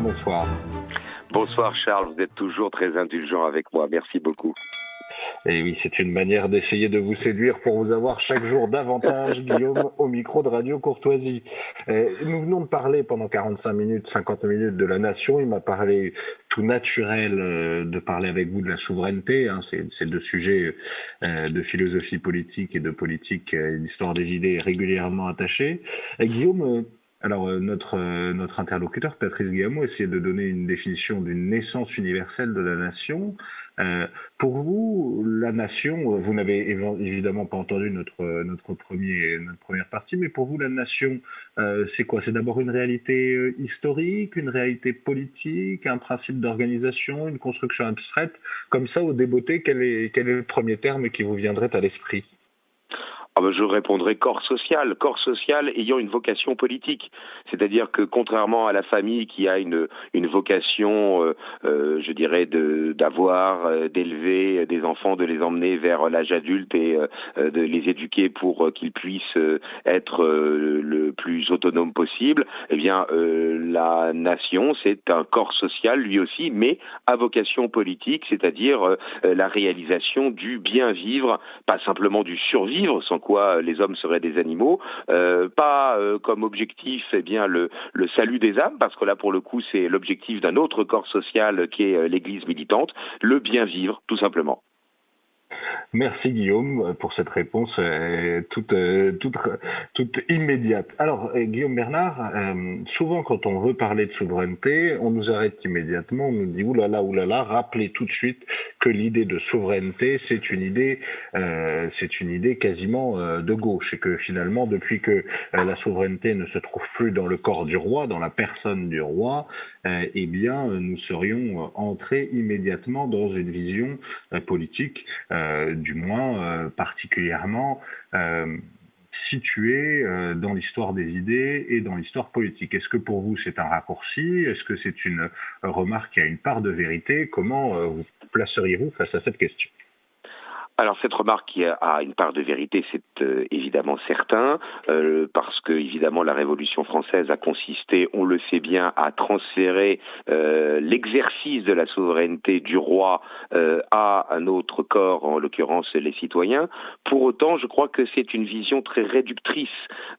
bonsoir. Bonsoir Charles, vous êtes toujours très indulgent avec moi, merci beaucoup. Et oui, c'est une manière d'essayer de vous séduire pour vous avoir chaque jour davantage, Guillaume, au micro de Radio Courtoisie. Nous venons de parler pendant 45 minutes, 50 minutes de la nation. Il m'a parlé tout naturel de parler avec vous de la souveraineté. C'est deux sujets de philosophie politique et de politique, d'histoire des idées régulièrement attachés. Guillaume, notre interlocuteur, Patrice Guillamot, essayait de donner une définition d'une naissance universelle de la nation. Pour vous, la nation, vous n'avez évidemment pas entendu notre première partie, mais pour vous, la nation, c'est quoi? C'est d'abord une réalité historique, une réalité politique, un principe d'organisation, une construction abstraite? Comme ça, au débeauté, quel est le premier terme qui vous viendrait à l'esprit? Je répondrai corps social ayant une vocation politique. C'est-à-dire que contrairement à la famille qui a une vocation, je dirais, d'élever des enfants, de les emmener vers l'âge adulte et de les éduquer pour qu'ils puissent être le plus autonome possible, eh bien, la nation, c'est un corps social lui aussi, mais à vocation politique, c'est-à-dire la réalisation du bien vivre, pas simplement du survivre, sans quoi les hommes seraient des animaux, pas comme objectif le salut des âmes, parce que là pour le coup c'est l'objectif d'un autre corps social qui est l'Église militante, le bien vivre tout simplement. Merci Guillaume pour cette réponse toute immédiate. Alors Guillaume Bernard, souvent quand on veut parler de souveraineté, on nous arrête immédiatement, on nous dit oulala, rappelez tout de suite que l'idée de souveraineté c'est une idée quasiment de gauche et que finalement depuis que la souveraineté ne se trouve plus dans le corps du roi, dans la personne du roi, nous serions entrés immédiatement dans une vision politique. Du moins particulièrement situé dans l'histoire des idées et dans l'histoire politique. Est-ce que pour vous c'est un raccourci? Est-ce que c'est une remarque qui a une part de vérité? Comment vous placeriez-vous face à cette question? Alors cette remarque qui a une part de vérité, c'est évidemment certain, parce que évidemment la Révolution française a consisté, on le sait bien, à transférer l'exercice de la souveraineté du roi à un autre corps, en l'occurrence les citoyens. Pour autant, je crois que c'est une vision très réductrice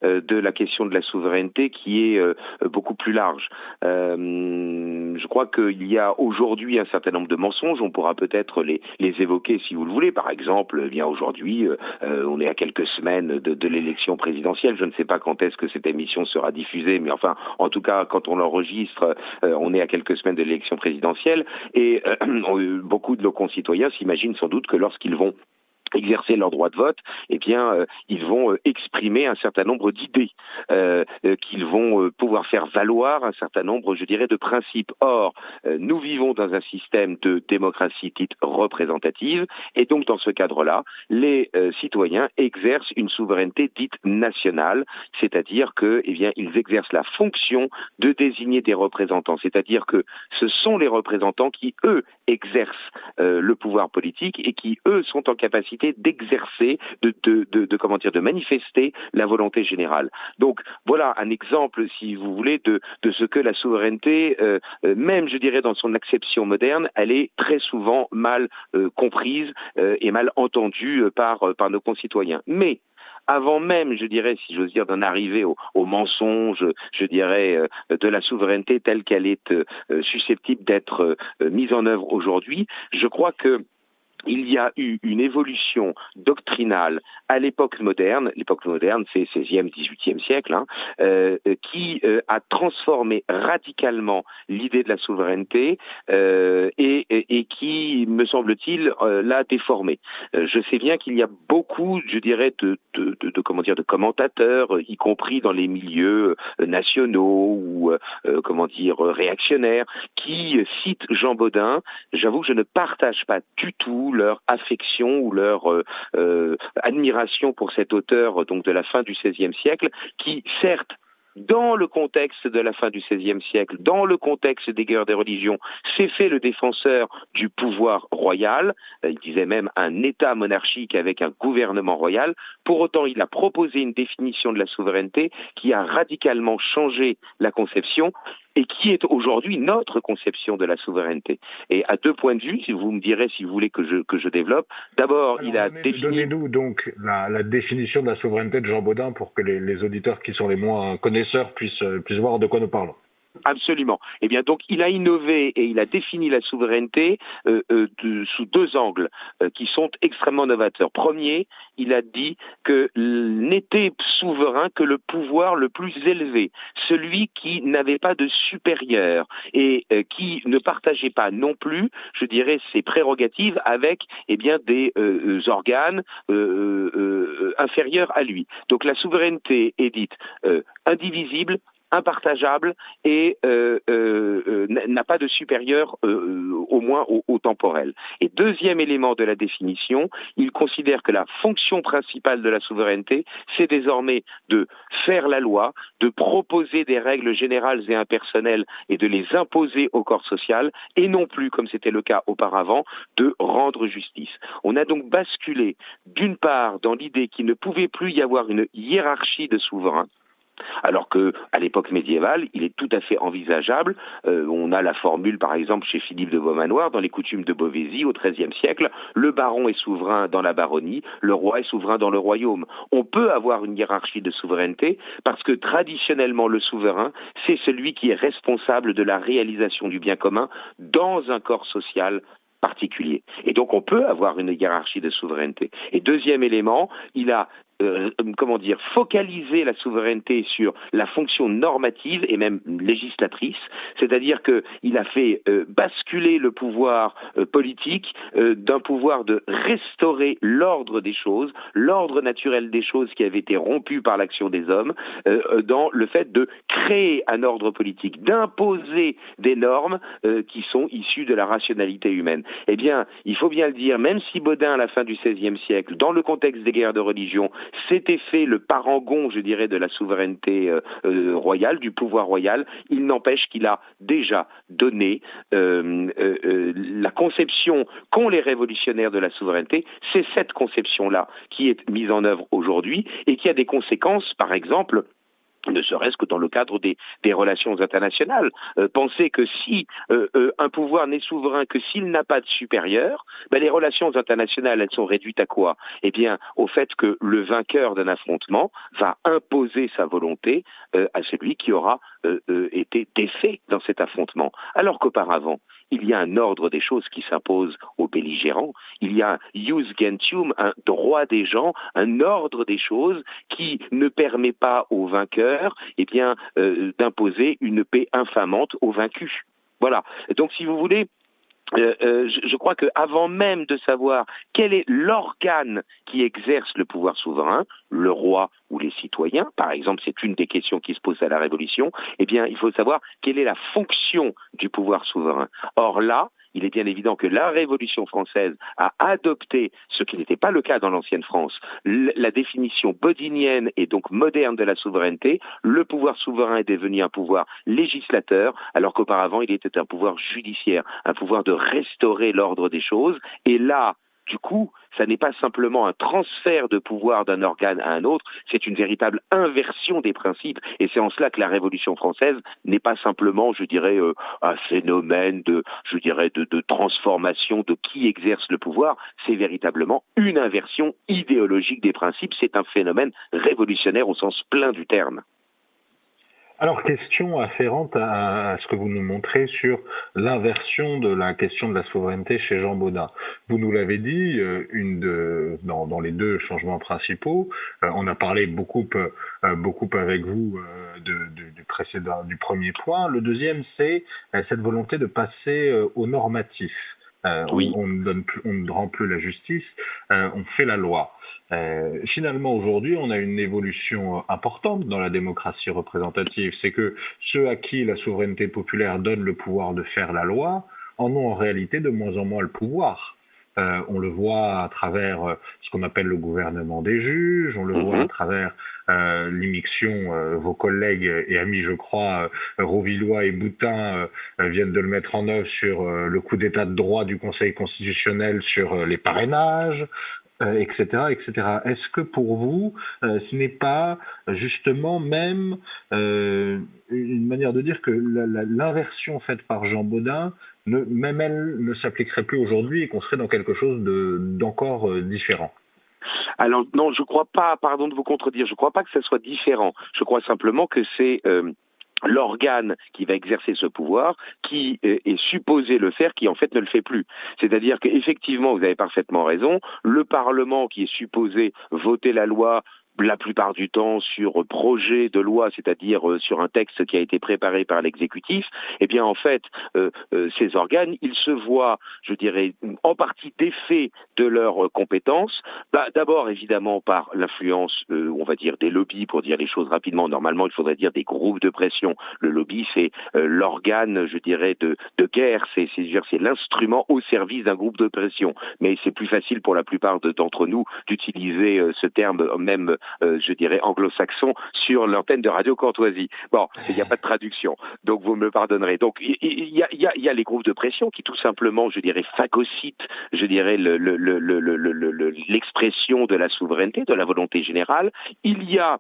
de la question de la souveraineté qui est beaucoup plus large. Je crois qu'il y a aujourd'hui un certain nombre de mensonges, on pourra peut-être les évoquer si vous le voulez. Par exemple, bien aujourd'hui, on est à quelques semaines de l'élection présidentielle. Je ne sais pas quand est-ce que cette émission sera diffusée, mais enfin, en tout cas, quand on l'enregistre, on est à quelques semaines de l'élection présidentielle. Et beaucoup de nos concitoyens s'imaginent sans doute que lorsqu'ils vont exercer leur droit de vote, ils vont exprimer un certain nombre d'idées, qu'ils vont pouvoir faire valoir un certain nombre, je dirais, de principes. Or, nous vivons dans un système de démocratie dite représentative, et donc dans ce cadre-là, les citoyens exercent une souveraineté dite nationale, c'est-à-dire que, ils exercent la fonction de désigner des représentants, c'est-à-dire que ce sont les représentants qui, eux, exercent le pouvoir politique et qui, eux, sont en capacité d'exercer, de manifester la volonté générale. Donc voilà un exemple, si vous voulez, de ce que la souveraineté, même je dirais dans son acception moderne, elle est très souvent mal comprise et mal entendue par nos concitoyens. Mais avant même, je dirais, si j'ose dire, d'en arriver au mensonge, je dirais, de la souveraineté telle qu'elle est susceptible d'être mise en œuvre aujourd'hui, je crois que il y a eu une évolution doctrinale à l'époque moderne c'est 16e, 18e siècle, qui a transformé radicalement l'idée de la souveraineté et qui, me semble-t-il, l'a déformée. Je sais bien qu'il y a beaucoup, je dirais, de commentateurs, y compris dans les milieux nationaux ou réactionnaires, qui citent Jean Bodin. J'avoue que je ne partage pas du tout leur affection ou leur admiration pour cet auteur donc de la fin du XVIe siècle, qui certes, dans le contexte de la fin du XVIe siècle, dans le contexte des guerres des religions, s'est fait le défenseur du pouvoir royal. Il disait même un État monarchique avec un gouvernement royal. Pour autant, il a proposé une définition de la souveraineté qui a radicalement changé la conception. et qui est aujourd'hui notre conception de la souveraineté. Et à 2 points de vue, si vous me direz, si vous voulez que je développe, d'abord, il a défini... Donnez-nous donc la définition de la souveraineté de Jean Bodin pour que les auditeurs qui sont les moins connaisseurs puissent voir de quoi nous parlons. Absolument. Eh bien, donc, il a innové et il a défini la souveraineté sous 2 angles qui sont extrêmement novateurs. Premier, il a dit que n'était souverain que le pouvoir le plus élevé, celui qui n'avait pas de supérieur et qui ne partageait pas non plus, je dirais, ses prérogatives avec, eh bien, des organes inférieurs à lui. Donc, la souveraineté est dite indivisible, impartageable et n'a pas de supérieur au moins au temporel. Et deuxième élément de la définition, il considère que la fonction principale de la souveraineté, c'est désormais de faire la loi, de proposer des règles générales et impersonnelles et de les imposer au corps social et non plus, comme c'était le cas auparavant, de rendre justice. On a donc basculé d'une part dans l'idée qu'il ne pouvait plus y avoir une hiérarchie de souverains, alors que à l'époque médiévale, il est tout à fait envisageable. On a la formule, par exemple, chez Philippe de Beaumanoir, dans les coutumes de Beauvaisis, au XIIIe siècle, le baron est souverain dans la baronnie, le roi est souverain dans le royaume. On peut avoir une hiérarchie de souveraineté parce que traditionnellement, le souverain, c'est celui qui est responsable de la réalisation du bien commun dans un corps social particulier. Et donc, on peut avoir une hiérarchie de souveraineté. Et deuxième élément, il a focaliser la souveraineté sur la fonction normative et même législatrice, c'est-à-dire qu'il a fait basculer le pouvoir politique d'un pouvoir de restaurer l'ordre des choses, l'ordre naturel des choses qui avait été rompu par l'action des hommes, dans le fait de créer un ordre politique, d'imposer des normes qui sont issues de la rationalité humaine. Eh bien, il faut bien le dire, même si Bodin, à la fin du XVIe siècle, dans le contexte des guerres de religion, s'était fait le parangon, je dirais, de la souveraineté royale, du pouvoir royal, il n'empêche qu'il a déjà donné la conception qu'ont les révolutionnaires de la souveraineté. C'est cette conception-là qui est mise en œuvre aujourd'hui et qui a des conséquences, par exemple, ne serait-ce que dans le cadre des relations internationales. Pensez que si un pouvoir n'est souverain que s'il n'a pas de supérieur, les relations internationales, elles sont réduites à quoi? Eh bien, au fait que le vainqueur d'un affrontement va imposer sa volonté à celui qui aura été défait dans cet affrontement. Alors qu'auparavant, il y a un ordre des choses qui s'impose aux belligérants, il y a un jus gentium, un droit des gens, un ordre des choses qui ne permet pas aux vainqueurs d'imposer une paix infamante aux vaincus. Voilà. Donc, si vous voulez, je crois qu'avant même de savoir quel est l'organe qui exerce le pouvoir souverain, le roi ou les citoyens, par exemple, c'est une des questions qui se posent à la Révolution, eh bien, il faut savoir quelle est la fonction du pouvoir souverain. Or là, il est bien évident que la Révolution française a adopté, ce qui n'était pas le cas dans l'ancienne France, la définition bodinienne et donc moderne de la souveraineté. Le pouvoir souverain est devenu un pouvoir législateur, alors qu'auparavant il était un pouvoir judiciaire, un pouvoir de restaurer l'ordre des choses. Et là, du coup, ça n'est pas simplement un transfert de pouvoir d'un organe à un autre, c'est une véritable inversion des principes. Et c'est en cela que la Révolution française n'est pas simplement, je dirais, un phénomène de transformation de qui exerce le pouvoir, c'est véritablement une inversion idéologique des principes. C'est un phénomène révolutionnaire au sens plein du terme. Alors, question afférente à ce que vous nous montrez sur l'inversion de la question de la souveraineté chez Jean Bodin. Vous nous l'avez dit, dans les 2 changements principaux, on a parlé beaucoup avec vous du premier point. Le deuxième, c'est cette volonté de passer au normatif. Oui. On ne rend plus la justice, on fait la loi. Finalement, aujourd'hui, on a une évolution importante dans la démocratie représentative. C'est que ceux à qui la souveraineté populaire donne le pouvoir de faire la loi en ont en réalité de moins en moins le pouvoir. On le voit à travers ce qu'on appelle le gouvernement des juges, on le voit à travers l'immixtion, vos collègues et amis, je crois, Rouvillois et Boutin viennent de le mettre en œuvre sur le coup d'état de droit du Conseil constitutionnel sur les parrainages. etc., etc. Est-ce que pour vous, ce n'est pas justement même une manière de dire que l'inversion faite par Jean Bodin, même elle, ne s'appliquerait plus aujourd'hui et qu'on serait dans quelque chose d'encore différent? Alors non, je crois pas, pardon de vous contredire, je crois pas que ça soit différent. Je crois simplement que c'est l'organe qui va exercer ce pouvoir, qui est supposé le faire, qui en fait ne le fait plus. C'est-à-dire qu'effectivement, vous avez parfaitement raison, le Parlement qui est supposé voter la loi la plupart du temps sur projet de loi, c'est-à-dire sur un texte qui a été préparé par l'exécutif, eh bien en fait, ces organes, ils se voient, je dirais, en partie défaits de leurs compétences. D'abord, évidemment, par l'influence, on va dire, des lobbies, pour dire les choses rapidement. Normalement, il faudrait dire des groupes de pression. Le lobby, c'est l'organe, je dirais, de guerre. C'est l'instrument au service d'un groupe de pression. Mais c'est plus facile pour la plupart d'entre nous d'utiliser ce terme, même je dirais anglo-saxon, sur l'antenne de Radio Courtoisie. Bon, il n'y a pas de traduction, donc vous me pardonnerez. Donc il y a les groupes de pression qui tout simplement, je dirais, phagocytent, je dirais, l'expression de la souveraineté, de la volonté générale. Il y a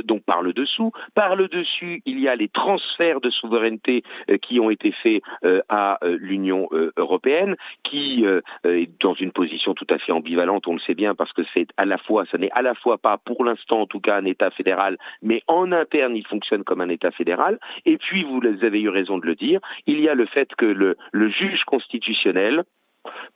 donc par le dessous. Par le dessus, il y a les transferts de souveraineté qui ont été faits à l'Union européenne, qui est dans une position tout à fait ambivalente, on le sait bien, parce que c'est à la fois, ça n'est à la fois pas, pour l'instant en tout cas, un État fédéral, mais en interne, il fonctionne comme un État fédéral. Et puis, vous avez eu raison de le dire, il y a le fait que le juge constitutionnel,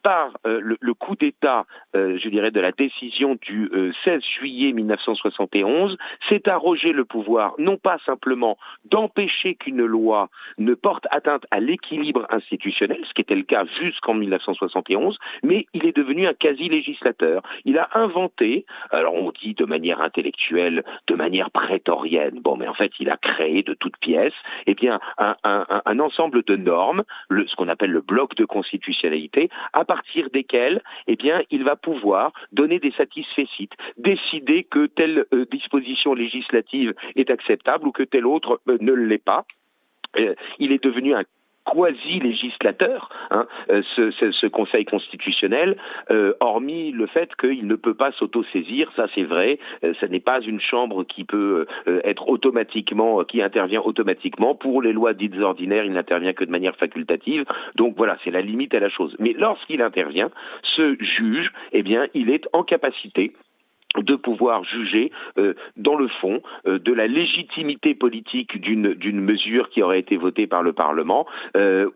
par le coup d'État, je dirais, de la décision du 16 juillet 1971, s'est arrogé le pouvoir, non pas simplement d'empêcher qu'une loi ne porte atteinte à l'équilibre institutionnel, ce qui était le cas jusqu'en 1971, mais il est devenu un quasi-législateur. Il a inventé, alors on dit de manière intellectuelle, de manière prétorienne, bon, mais en fait, il a créé de toutes pièces, eh bien, un ensemble de normes, ce qu'on appelle le bloc de constitutionnalité, à partir desquels, eh bien, il va pouvoir donner des satisfecit, décider que telle disposition législative est acceptable ou que telle autre ne l'est pas. Il est devenu un quasi-législateur, hein, ce Conseil constitutionnel, hormis le fait qu'il ne peut pas s'auto-saisir, ça c'est vrai, ce n'est pas une chambre qui peut être automatiquement, qui intervient automatiquement. Pour les lois dites ordinaires, il n'intervient que de manière facultative, donc voilà, c'est la limite à la chose. Mais lorsqu'il intervient, ce juge, eh bien, il est en capacité de pouvoir juger dans le fond de la légitimité politique d'une mesure qui aurait été votée par le Parlement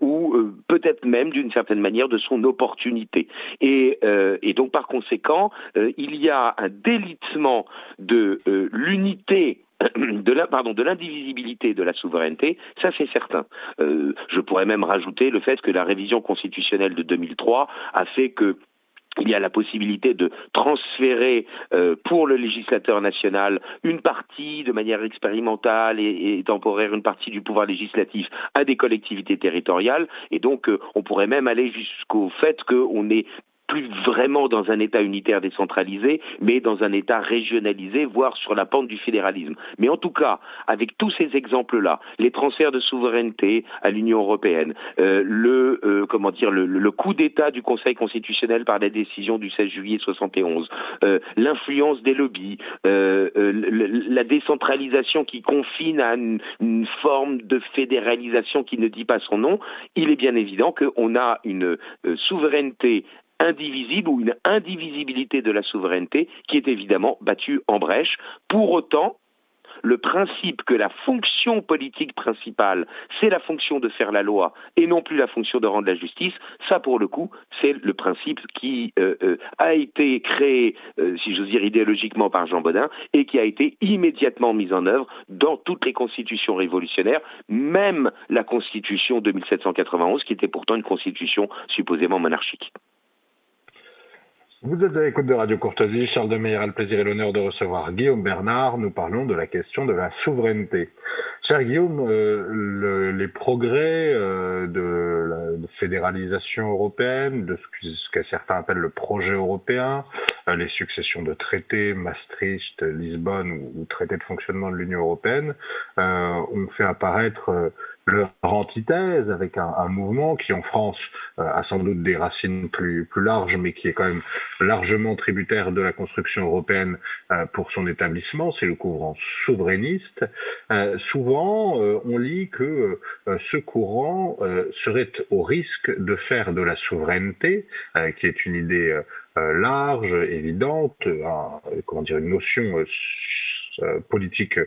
ou peut-être même d'une certaine manière de son opportunité. Et donc par conséquent, il y a un délitement de l'unité de l'indivisibilité de la souveraineté, ça c'est certain. Je pourrais même rajouter le fait que la révision constitutionnelle de 2003 a fait que il y a la possibilité de transférer pour le législateur national une partie, de manière expérimentale et temporaire, une partie du pouvoir législatif à des collectivités territoriales. Et donc, on pourrait même aller jusqu'au fait qu'on est plus vraiment dans un État unitaire décentralisé, mais dans un État régionalisé, voire sur la pente du fédéralisme. Mais en tout cas, avec tous ces exemples-là, les transferts de souveraineté à l'Union européenne, le coup d'État du Conseil constitutionnel par la décision du 16 juillet 71, l'influence des lobbies, la décentralisation qui confine à une forme de fédéralisation qui ne dit pas son nom, il est bien évident qu'on a une souveraineté indivisible ou une indivisibilité de la souveraineté qui est évidemment battue en brèche. Pour autant, le principe que la fonction politique principale, c'est la fonction de faire la loi et non plus la fonction de rendre la justice, ça pour le coup, c'est le principe qui a été créé, si j'ose dire, idéologiquement par Jean Bodin et qui a été immédiatement mis en œuvre dans toutes les constitutions révolutionnaires, même la constitution de 1791 qui était pourtant une constitution supposément monarchique. Vous êtes à l'écoute de Radio Courtoisie. Charles Demeyer a le plaisir et l'honneur de recevoir Guillaume Bernard. Nous parlons de la question de la souveraineté. Cher Guillaume, les progrès de la fédéralisation européenne, de ce que certains appellent le projet européen, les successions de traités, Maastricht, Lisbonne ou traité de fonctionnement de l'Union européenne, ont fait apparaître leur antithèse, avec un mouvement qui en France a sans doute des racines plus larges, mais qui est quand même largement tributaire de la construction européenne pour son établissement, c'est le courant souverainiste. Souvent, on lit que ce courant serait au risque de faire de la souveraineté, qui est une idée large, évidente, comment dire, une notion politique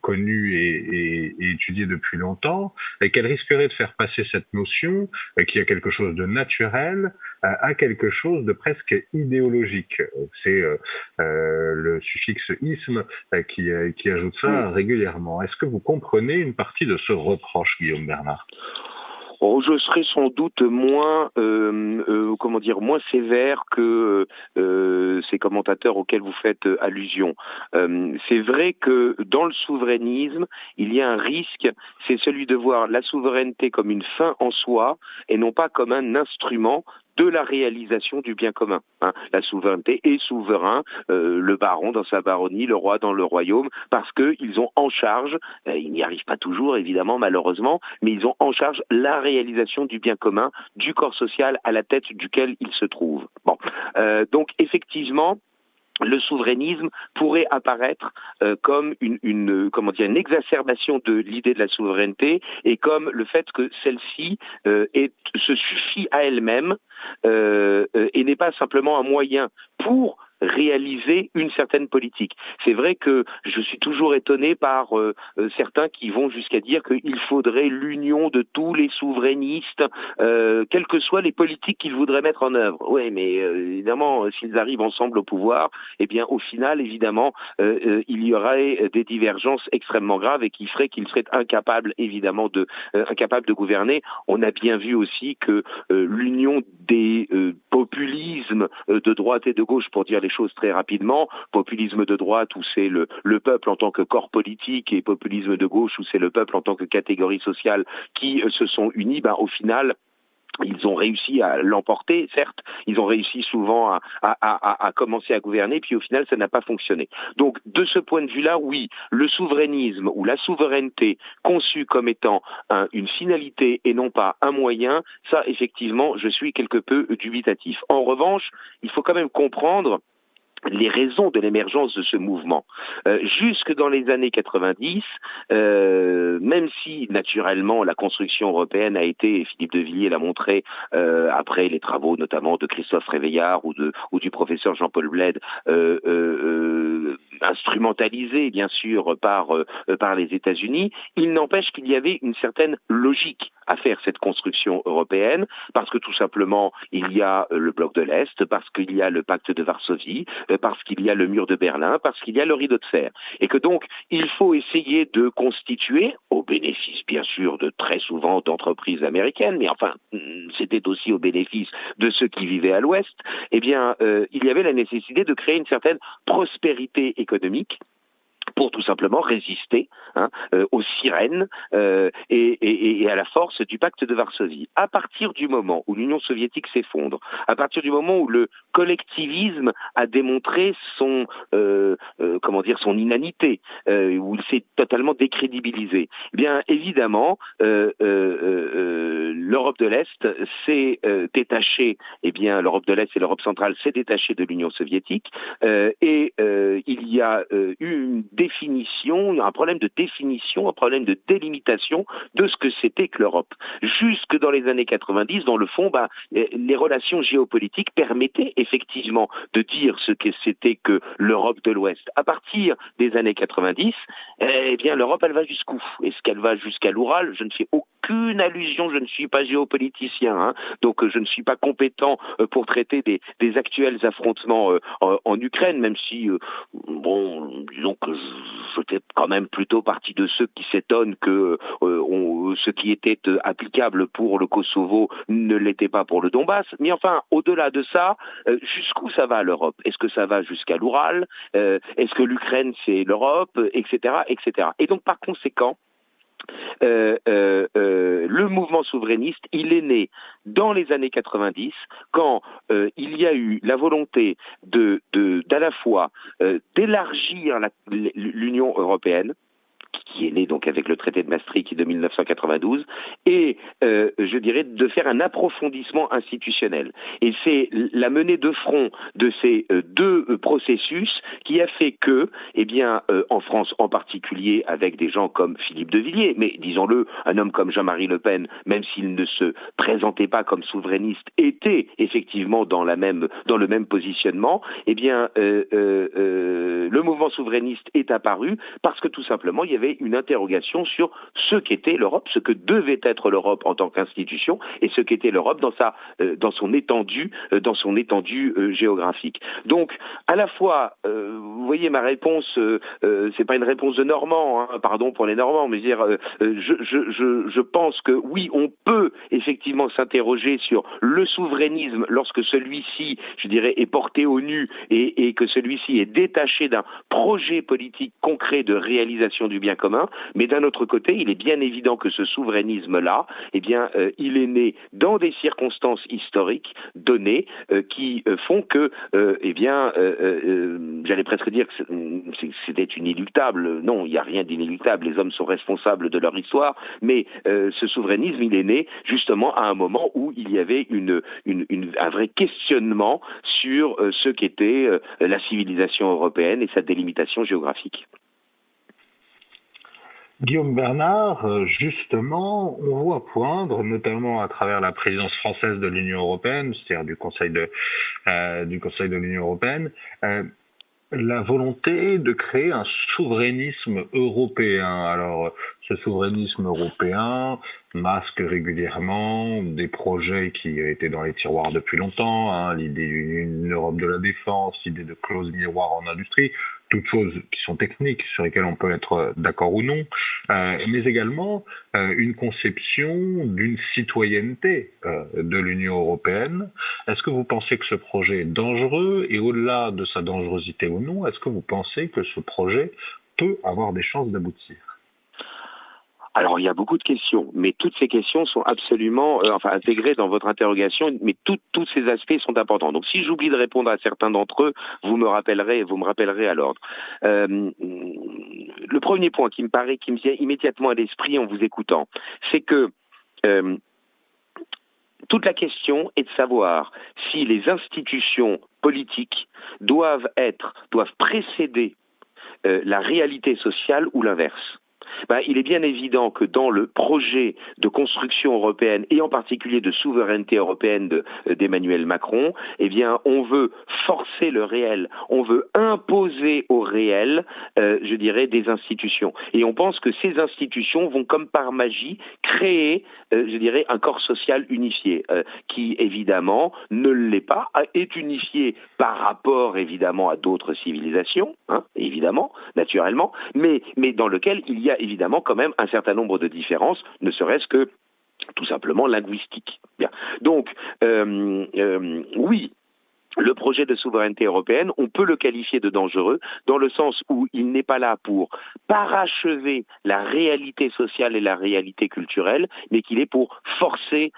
connue et étudiée depuis longtemps, et qu'elle risquerait de faire passer cette notion, qui est quelque chose de naturel, à quelque chose de presque idéologique. C'est le suffixe isme qui ajoute ça régulièrement. Est-ce que vous comprenez une partie de ce reproche, Guillaume Bernard? Oh, je serais sans doute moins, moins sévère que ces commentateurs auxquels vous faites allusion. C'est vrai que dans le souverainisme, il y a un risque, c'est celui de voir la souveraineté comme une fin en soi et non pas comme un instrument de la réalisation du bien commun. La souveraineté est souverain, le baron dans sa baronnie, le roi dans le royaume, parce qu'ils ont en charge, ils n'y arrivent pas toujours évidemment malheureusement, mais ils ont en charge la réalisation du bien commun, du corps social à la tête duquel ils se trouvent. Bon, donc effectivement, le souverainisme pourrait apparaître comme une exacerbation de l'idée de la souveraineté et comme le fait que celle-ci se suffit à elle-même et n'est pas simplement un moyen pour réaliser une certaine politique. C'est vrai que je suis toujours étonné par certains qui vont jusqu'à dire qu'il faudrait l'union de tous les souverainistes, quelles que soient les politiques qu'ils voudraient mettre en œuvre. Oui, mais évidemment, s'ils arrivent ensemble au pouvoir, eh bien, au final, évidemment, il y aurait des divergences extrêmement graves et qui feraient qu'ils seraient incapables, évidemment, incapables de gouverner. On a bien vu aussi que l'union des populismes de droite et de gauche, pour dire les choses très rapidement, populisme de droite où c'est le peuple en tant que corps politique et populisme de gauche où c'est le peuple en tant que catégorie sociale qui se sont unis, au final, ils ont réussi à l'emporter, certes, ils ont réussi souvent à commencer à gouverner, puis au final, ça n'a pas fonctionné. Donc, de ce point de vue-là, oui, le souverainisme ou la souveraineté conçue comme étant une finalité et non pas un moyen, ça, effectivement, je suis quelque peu dubitatif. En revanche, il faut quand même comprendre les raisons de l'émergence de ce mouvement. Jusque dans les années 90, même si naturellement la construction européenne a été, et Philippe de Villiers l'a montré après les travaux notamment de Christophe Réveillard ou du professeur Jean-Paul Bled, instrumentalisée bien sûr par les États-Unis, il n'empêche qu'il y avait une certaine logique à faire cette construction européenne, parce que tout simplement il y a le bloc de l'Est, parce qu'il y a le pacte de Varsovie, parce qu'il y a le mur de Berlin, parce qu'il y a le rideau de fer. Et que donc, il faut essayer de constituer, au bénéfice bien sûr de très souvent d'entreprises américaines, mais enfin, c'était aussi au bénéfice de ceux qui vivaient à l'Ouest, eh bien, il y avait la nécessité de créer une certaine prospérité économique pour tout simplement résister aux sirènes et à la force du pacte de Varsovie. À partir du moment où l'Union soviétique s'effondre, à partir du moment où le collectivisme a démontré son son inanité, où il s'est totalement décrédibilisé, eh bien évidemment l'Europe de l'Est s'est détachée, l'Europe de l'Est et l'Europe centrale s'est détachée de l'Union soviétique et il y a eu une définition, un problème de définition, un problème de délimitation de ce que c'était que l'Europe. Jusque dans les années 90, dans le fond, les relations géopolitiques permettaient effectivement de dire ce que c'était que l'Europe de l'Ouest. À partir des années 90, l'Europe, elle va jusqu'où? Est-ce qu'elle va jusqu'à l'Oural? Je ne fais aucune allusion, je ne suis pas géopoliticien, donc je ne suis pas compétent pour traiter des actuels affrontements en Ukraine, même si, disons que je fais quand même plutôt partie de ceux qui s'étonnent que ce qui était applicable pour le Kosovo ne l'était pas pour le Donbass. Mais enfin, au-delà de ça, jusqu'où ça va l'Europe? Est-ce que ça va jusqu'à l'Oural? Est-ce que l'Ukraine c'est l'Europe? Etc., etc. Et donc par conséquent, le mouvement souverainiste, il est né dans les années 90 quand il y a eu la volonté d'à la fois d'élargir l'Union européenne, qui est né donc avec le traité de Maastricht de 1992, et je dirais de faire un approfondissement institutionnel. Et c'est la menée de front de ces deux processus qui a fait que, eh bien, en France en particulier, avec des gens comme Philippe de Villiers, mais disons-le, un homme comme Jean-Marie Le Pen, même s'il ne se présentait pas comme souverainiste, était effectivement dans le même positionnement, eh bien, le mouvement souverainiste est apparu parce que tout simplement, il y avait une interrogation sur ce qu'était l'Europe, ce que devait être l'Europe en tant qu'institution et ce qu'était l'Europe dans son étendue géographique. Donc, à la fois, vous voyez, ma réponse, c'est pas une réponse de Normand, hein, pardon pour les Normands, mais je pense que oui, on peut effectivement s'interroger sur le souverainisme lorsque celui-ci, je dirais, est porté au nu et que celui-ci est détaché d'un projet politique concret de réalisation du bien commun, mais d'un autre côté, il est bien évident que ce souverainisme-là, eh bien, il est né dans des circonstances historiques données qui font que, eh bien, j'allais presque dire que c'était inéluctable. Non, il n'y a rien d'inéluctable. Les hommes sont responsables de leur histoire, mais ce souverainisme, il est né justement à un moment où il y avait un vrai questionnement sur ce qu'était la civilisation européenne et sa délimitation géographique. Guillaume Bernard, justement, on voit poindre, notamment à travers la présidence française de l'Union européenne, c'est-à-dire du Conseil de l'Union européenne, la volonté de créer un souverainisme européen. Alors, ce souverainisme européen masque régulièrement des projets qui étaient dans les tiroirs depuis longtemps, hein, l'idée d'une Europe de la défense, l'idée de clauses miroirs en industrie, toutes choses qui sont techniques, sur lesquelles on peut être d'accord ou non, mais également une conception d'une citoyenneté de l'Union européenne. Est-ce que vous pensez que ce projet est dangereux, et au-delà de sa dangerosité ou non, est-ce que vous pensez que ce projet peut avoir des chances d'aboutir ? Alors, il y a beaucoup de questions, mais toutes ces questions sont absolument intégrées dans votre interrogation, mais tous ces aspects sont importants. Donc, si j'oublie de répondre à certains d'entre eux, vous me rappellerez à l'ordre. Le premier point qui me vient immédiatement à l'esprit en vous écoutant, c'est que toute la question est de savoir si les institutions politiques doivent précéder la réalité sociale ou l'inverse. Il est bien évident que dans le projet de construction européenne et en particulier de souveraineté européenne d'Emmanuel Macron, eh bien, on veut forcer le réel, on veut imposer au réel, je dirais, des institutions. Et on pense que ces institutions vont, comme par magie, créer, je dirais, un corps social unifié, qui évidemment ne l'est pas, est unifié par rapport évidemment à d'autres civilisations, hein, évidemment, naturellement, mais dans lequel il y a évidemment quand même un certain nombre de différences, ne serait-ce que tout simplement linguistiques. Bien. Donc, oui, le projet de souveraineté européenne, on peut le qualifier de dangereux dans le sens où il n'est pas là pour parachever la réalité sociale et la réalité culturelle, mais qu'il est pour forcer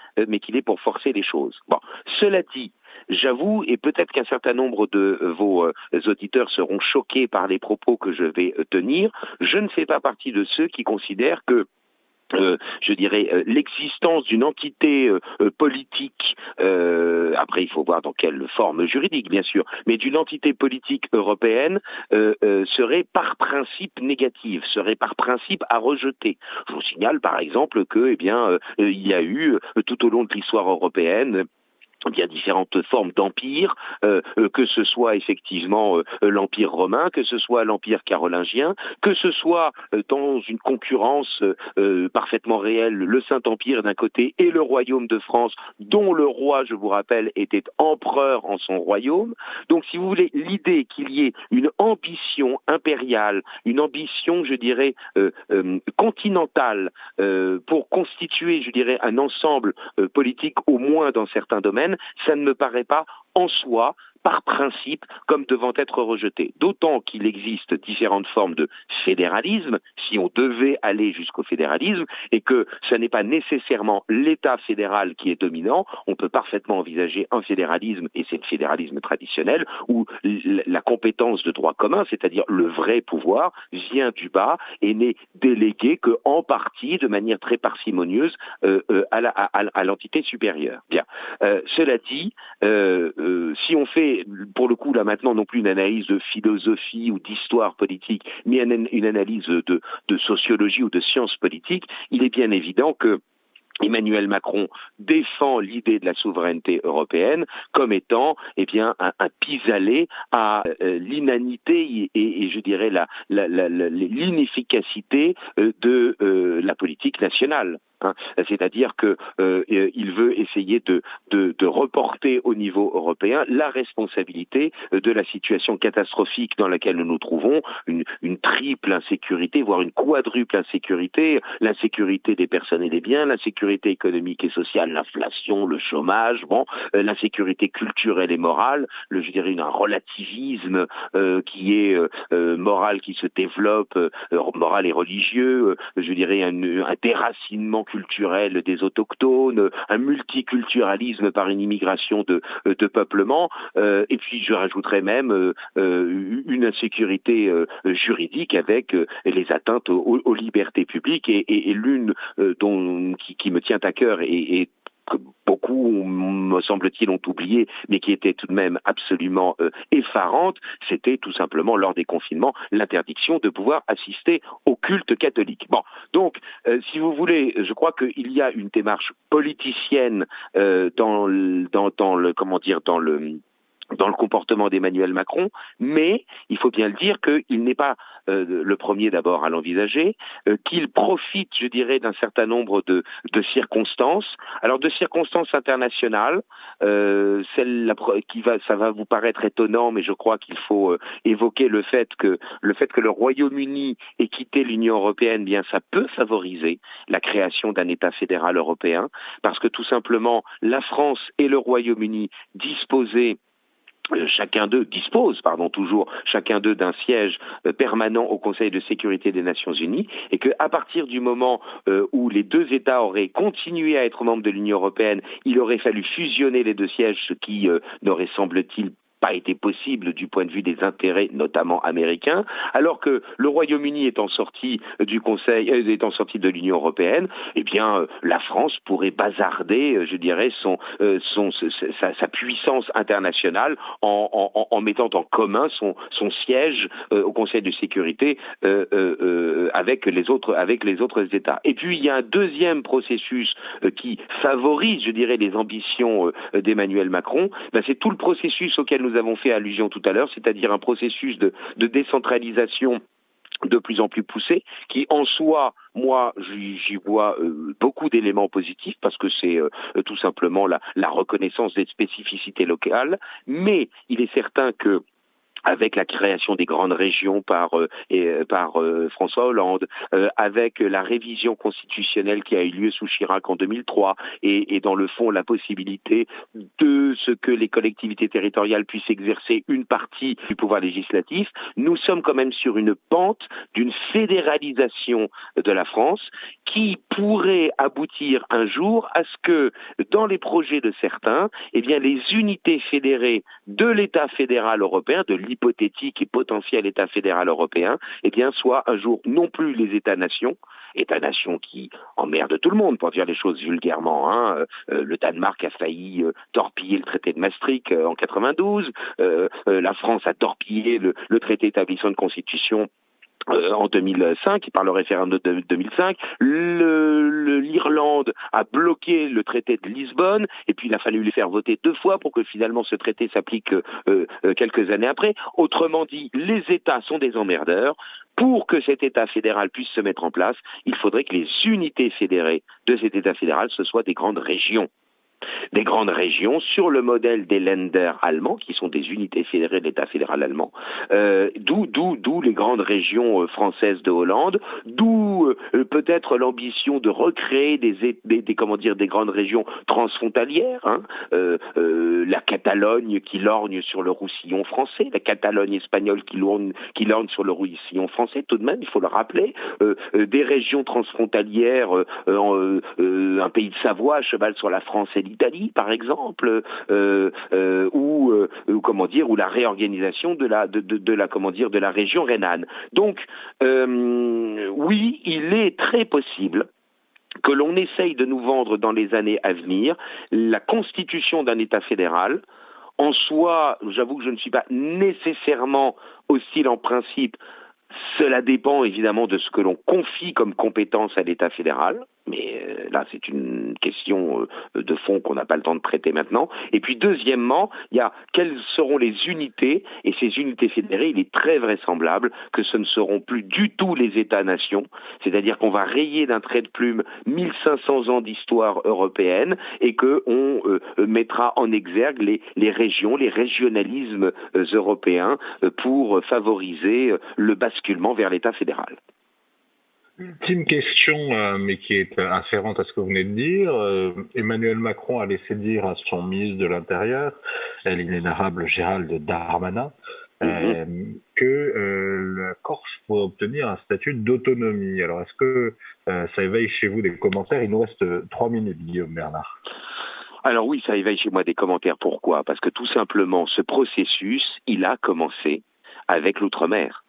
les choses. Bon, cela dit, j'avoue, et peut-être qu'un certain nombre de vos auditeurs seront choqués par les propos que je vais tenir, je ne fais pas partie de ceux qui considèrent que je dirais l'existence d'une entité politique, après il faut voir dans quelle forme juridique bien sûr, mais d'une entité politique européenne serait par principe négative, serait par principe à rejeter. Je vous signale par exemple que il y a eu tout au long de l'histoire européenne il y a différentes formes d'empire, que ce soit effectivement l'empire romain, que ce soit l'empire carolingien, que ce soit dans une concurrence parfaitement réelle, le Saint-Empire d'un côté et le royaume de France, dont le roi, je vous rappelle, était empereur en son royaume. Donc, si vous voulez, l'idée qu'il y ait une ambition impériale, une ambition, je dirais, continentale, pour constituer, je dirais, un ensemble politique, au moins dans certains domaines, ça ne me paraît pas en soi par principe comme devant être rejeté. D'autant qu'il existe différentes formes de fédéralisme, si on devait aller jusqu'au fédéralisme, et que ce n'est pas nécessairement l'État fédéral qui est dominant. On peut parfaitement envisager un fédéralisme, et c'est le fédéralisme traditionnel, où la compétence de droit commun, c'est-à-dire le vrai pouvoir, vient du bas et n'est délégué qu'en partie, de manière très parcimonieuse, à l'entité supérieure. Bien. Cela dit, si on fait, pour le coup, là maintenant, non plus une analyse de philosophie ou d'histoire politique, mais une analyse de sociologie ou de sciences politiques, il est bien évident que Emmanuel Macron défend l'idée de la souveraineté européenne comme étant, eh bien, un pis-aller à l'inanité et je dirais l'inefficacité de la politique nationale. C'est-à-dire que il veut essayer de reporter au niveau européen la responsabilité de la situation catastrophique dans laquelle nous nous trouvons, une triple insécurité, voire une quadruple insécurité, l'insécurité des personnes et des biens, l'insécurité économique et sociale, l'inflation, le chômage, l'insécurité culturelle et morale, je dirais un relativisme qui est moral, qui se développe, moral et religieux, je dirais un déracinement culturel des autochtones, un multiculturalisme par une immigration de peuplement, et puis je rajouterais même une insécurité juridique avec les atteintes aux libertés publiques et l'une qui me tient à cœur et que beaucoup, me semble-t-il, ont oublié, mais qui était tout de même absolument effarante, c'était tout simplement, lors des confinements, l'interdiction de pouvoir assister au culte catholique. Bon, donc, si vous voulez, je crois qu'il y a une démarche politicienne dans le comportement d'Emmanuel Macron, mais il faut bien le dire qu'il n'est pas le premier d'abord à l'envisager, qu'il profite, je dirais, d'un certain nombre de circonstances. Alors de circonstances internationales, ça va vous paraître étonnant, mais je crois qu'il faut évoquer le fait que le Royaume-Uni ait quitté l'Union européenne, bien ça peut favoriser la création d'un État fédéral européen, parce que tout simplement la France et le Royaume-Uni dispose chacun d'eux d'un siège permanent au Conseil de sécurité des Nations Unies, et qu'à partir du moment où les deux États auraient continué à être membres de l'Union européenne, il aurait fallu fusionner les deux sièges, ce qui n'aurait, semble-t-il, pas été possible du point de vue des intérêts, notamment américains, alors que le Royaume-Uni étant sorti du Conseil, étant sorti de l'Union européenne, eh bien, la France pourrait bazarder, je dirais, sa puissance internationale en mettant en commun son siège au Conseil de sécurité avec les autres États. Et puis, il y a un deuxième processus qui favorise, je dirais, les ambitions d'Emmanuel Macron. C'est tout le processus auquel nous avons fait allusion tout à l'heure, c'est-à-dire un processus de décentralisation de plus en plus poussé, qui en soi, moi, j'y vois beaucoup d'éléments positifs, parce que c'est tout simplement la reconnaissance des spécificités locales, mais il est certain que avec la création des grandes régions par François Hollande, avec la révision constitutionnelle qui a eu lieu sous Chirac en 2003, et dans le fond la possibilité de ce que les collectivités territoriales puissent exercer une partie du pouvoir législatif, nous sommes quand même sur une pente d'une fédéralisation de la France qui pourrait aboutir un jour à ce que, dans les projets de certains, eh bien, les unités fédérées de l'État fédéral européen, de l'hypothétique et potentiel État fédéral européen, eh bien, soient un jour non plus les États-nations qui emmerdent tout le monde, pour dire les choses vulgairement. Le Danemark a failli torpiller le traité de Maastricht en 92, la France a torpillé le traité établissant une constitution en 2005, par le référendum de 2005, l'Irlande a bloqué le traité de Lisbonne, et puis il a fallu les faire voter 2 fois pour que finalement ce traité s'applique quelques années après. Autrement dit, les États sont des emmerdeurs. Pour que cet État fédéral puisse se mettre en place, il faudrait que les unités fédérées de cet État fédéral, ce soient des grandes régions. Des grandes régions sur le modèle des Länder allemands, qui sont des unités fédérées de l'État fédéral allemand, d'où les grandes régions françaises de Hollande, d'où peut-être l'ambition de recréer des grandes régions transfrontalières, hein, la Catalogne qui lorgne sur le Roussillon français, la Catalogne espagnole qui lorgne sur le Roussillon français, tout de même, il faut le rappeler, des régions transfrontalières, un pays de Savoie à cheval sur la France et l'Italie, par exemple, ou la réorganisation de la région rhénane. Donc, oui, il est très possible que l'on essaye de nous vendre dans les années à venir la constitution d'un État fédéral. En soi, j'avoue que je ne suis pas nécessairement hostile en principe. Cela dépend évidemment de ce que l'on confie comme compétence à l'État fédéral, mais là c'est une question de fond qu'on n'a pas le temps de traiter maintenant. Et puis deuxièmement, il y a quelles seront les unités, et ces unités fédérées, il est très vraisemblable que ce ne seront plus du tout les États-nations, c'est-à-dire qu'on va rayer d'un trait de plume 1500 ans d'histoire européenne et qu'on mettra en exergue les régions, les régionalismes européens pour favoriser le basculement vers l'État fédéral. Ultime question, mais qui est afférente à ce que vous venez de dire. Emmanuel Macron a laissé dire à son ministre de l'Intérieur, l'inénarrable Gérald Darmanin, que la Corse pourrait obtenir un statut d'autonomie. Alors, est-ce que ça éveille chez vous des commentaires? Il nous reste 3 minutes, Guillaume Bernard. Alors oui, ça éveille chez moi des commentaires. Pourquoi? Parce que tout simplement, ce processus, il a commencé avec l'outre-mer.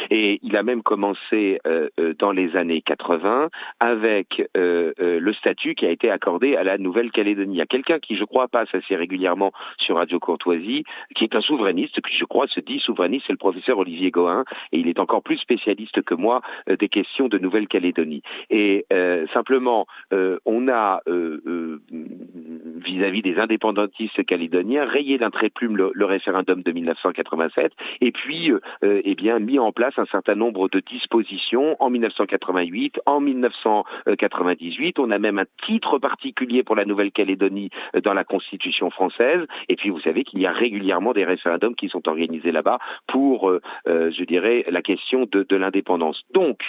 Et il a même commencé dans les années 80 avec le statut qui a été accordé à la Nouvelle-Calédonie. Il y a quelqu'un qui, je crois, passe assez régulièrement sur Radio Courtoisie, qui est un souverainiste, qui, je crois, se dit souverainiste, c'est le professeur Olivier Gohin, et il est encore plus spécialiste que moi des questions de Nouvelle-Calédonie. Et simplement, on a, vis-à-vis des indépendantistes calédoniens, rayé d'un trait de plume le référendum de 1987, et puis, mis en place un certain nombre de dispositions en 1988, en 1998. On a même un titre particulier pour la Nouvelle-Calédonie dans la Constitution française. Et puis vous savez qu'il y a régulièrement des référendums qui sont organisés là-bas pour, je dirais, la question de l'indépendance. Donc,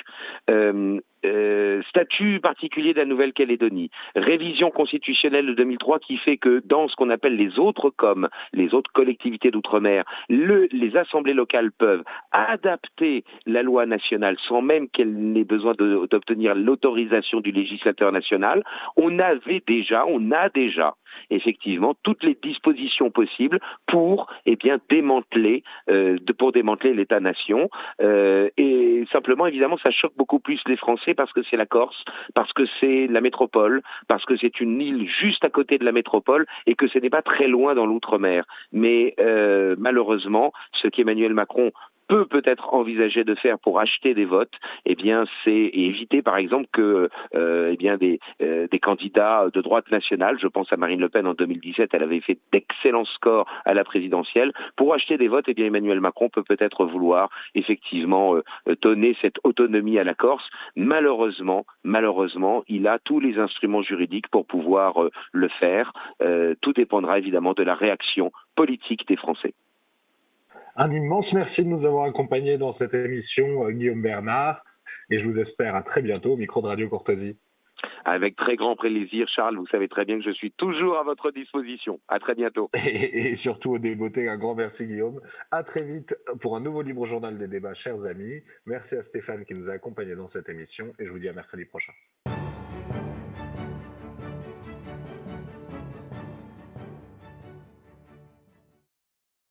statut particulier de la Nouvelle-Calédonie, révision constitutionnelle de 2003 qui fait que dans ce qu'on appelle les autres COM, les autres collectivités d'outre-mer, les assemblées locales peuvent adapter la loi nationale sans même qu'elle n'ait besoin d'obtenir l'autorisation du législateur national. On a déjà effectivement toutes les dispositions possibles pour démanteler l'État-nation, et simplement évidemment ça choque beaucoup plus les Français parce que c'est la Corse, parce que c'est la métropole, parce que c'est une île juste à côté de la métropole et que ce n'est pas très loin dans l'outre-mer. Mais malheureusement, ce qu'Emmanuel Macron peut-être envisager de faire pour acheter des votes, c'est éviter par exemple que des candidats de droite nationale, je pense à Marine Le Pen en 2017, elle avait fait d'excellents scores à la présidentielle. Pour acheter des votes, Emmanuel Macron peut-être vouloir effectivement donner cette autonomie à la Corse. Malheureusement, il a tous les instruments juridiques pour pouvoir le faire. Tout dépendra évidemment de la réaction politique des Français. Un immense merci de nous avoir accompagnés dans cette émission, Guillaume Bernard, et je vous espère à très bientôt au micro de Radio Courtoisie. Avec très grand plaisir, Charles. Vous savez très bien que je suis toujours à votre disposition. À très bientôt. Et surtout aux débeautés, un grand merci, Guillaume. À très vite pour un nouveau Libre Journal des débats, chers amis. Merci à Stéphane qui nous a accompagnés dans cette émission, et je vous dis à mercredi prochain.